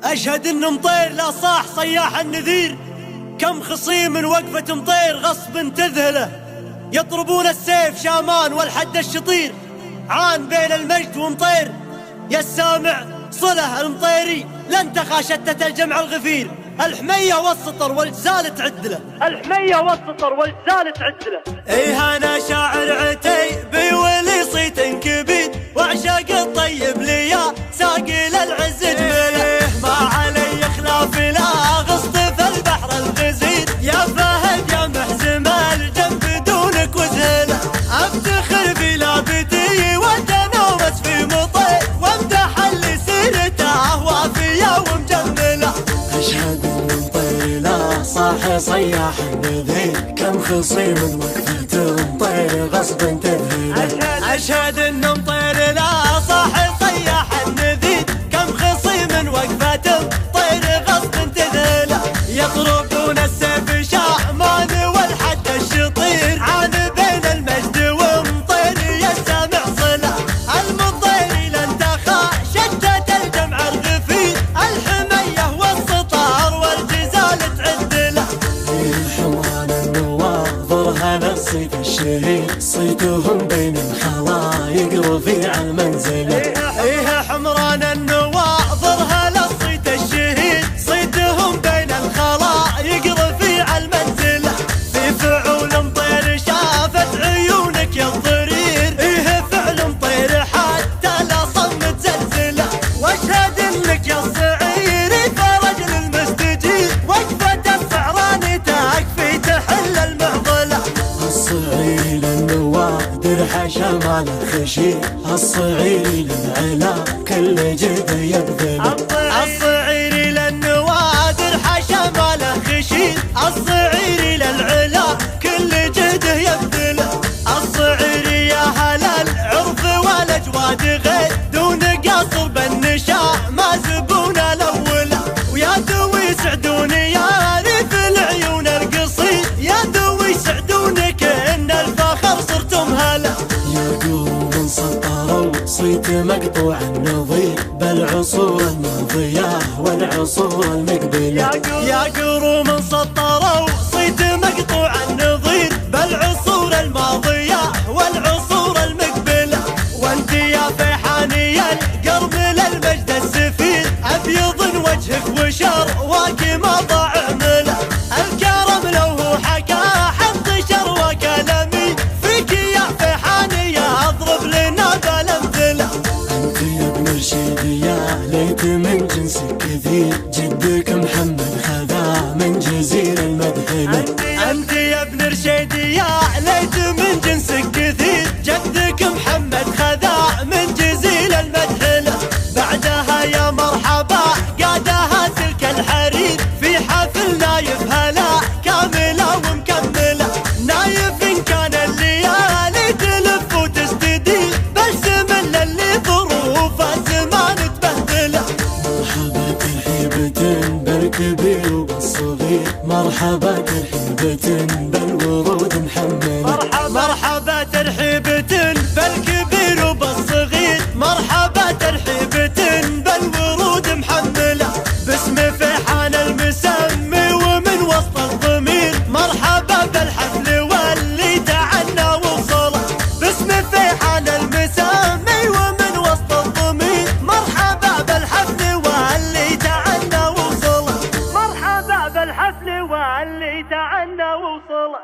أشهد إن مطير لا صاح صياح النذير، كم خصيم وقفة مطير غصب تذهله، يطربون السيف شامان والحد الشطير، عان بين المجد ومطير يا السامع صله المطيري لن تخى شتة الجمع الغفير، الحمية والسطر والجزال تعدله، الحمية والسطر والجزال تعدله. إيه أنا شاعر عتيبي ولي صيت كبير، وعشاق الطيب ليا ساقي للعز جمله، ما علي خلاف لا غصت في البحر الغزير، يا فهد يا محزم الجنب دونك وزهله، افتخر بلابتي وتنومس في مطير، وامدح اللي سيرته وافيه ومجمله. أشهد إن مطير لا صاح صياح النذير، كم خصيم وقفة مطير غصب تذهله. أشهد إن مطير لا صاح صياح النذير، كم خصيم وقفة مطير غصب تذهله، يطربون السيف شامان والحد الشطير، عان بين المجد ومطير يسامع صله، المطير لن تخى شتة الجمع الغفير، الحمية والسطار والجزال تعدله. الحمران النواظرها للصيت الشهيد، صيتهم بين الخلايق رفيع المنزله. إيه حمران النواظرها للصيت الشهيد، صيتهم بين الخلايق رفيع المنزله، في فعول مطير شافت عيونك يا الضرير، إيه فعل مطير حتى لا صمت زلزله، واشهد انك يا الصعير فرج للمستجير، وقفة السعراني تكفي تحل المعضله. الصعير للنوادر حشا مال الخشير، الصعير للعلا كل جهد يبذله. الصعير للنوادر حشا ماله خشير، الصعير للعلا كل جهده يبذله، الصعير يا هلا العرف والاجواد غير، دون قصر بالنشاء ما زبون الاوله، ويا ذوي سعدوني يا ريف العيون القصير، يا ذوي سعدونك ان الفخر صرتم هلا. يقولون سطروا صيت مقطوع النظير، بالعصور الماضية والعصور المقبلة. يا قروم سطروا صيت مقطوع النظير، بالعصور الماضية والعصور المقبلة، وانت يا فيحاني القرمل المجد السفير، ابيض وجهك وشرواك ما ضاع عمله، الكرم لو هو حكى حط شروك كلامي، فيك يا فيحاني اضرب لنا بالامثله. انت يا ابن رشيد يا ليت من جنسك كثير، جدك محمد خذا من جزير المدحله. انت يا ابن رشيد يا ليت من جنسك كثير، جدك محمد خذا من جزيل المدحله، بعدها يا مرحبا قادها سلك الحرير، في حفل نايف هلا كامله ومكمله، نايف ان كان الليالي تلف وتستدير، بلسم للي ظروفه زمان تبهدله. مرحبا ترحيبة بالكبير وبالصغير، مرحبا ترحيبة بالورود محمله. مرحبا ترحيبة بالكبير وبالصغير، مرحبا ترحيبة بالورود محمله، باسم فيحان المسمي ومن وسط الضمير، مرحبا بالحفل واللي تعنى وصله، باسم فيحان المسمي ومن وسط الضمير، مرحبا بالحفل واللي تعنى وصله، مرحبا بالحفل واللي تعنى وصله.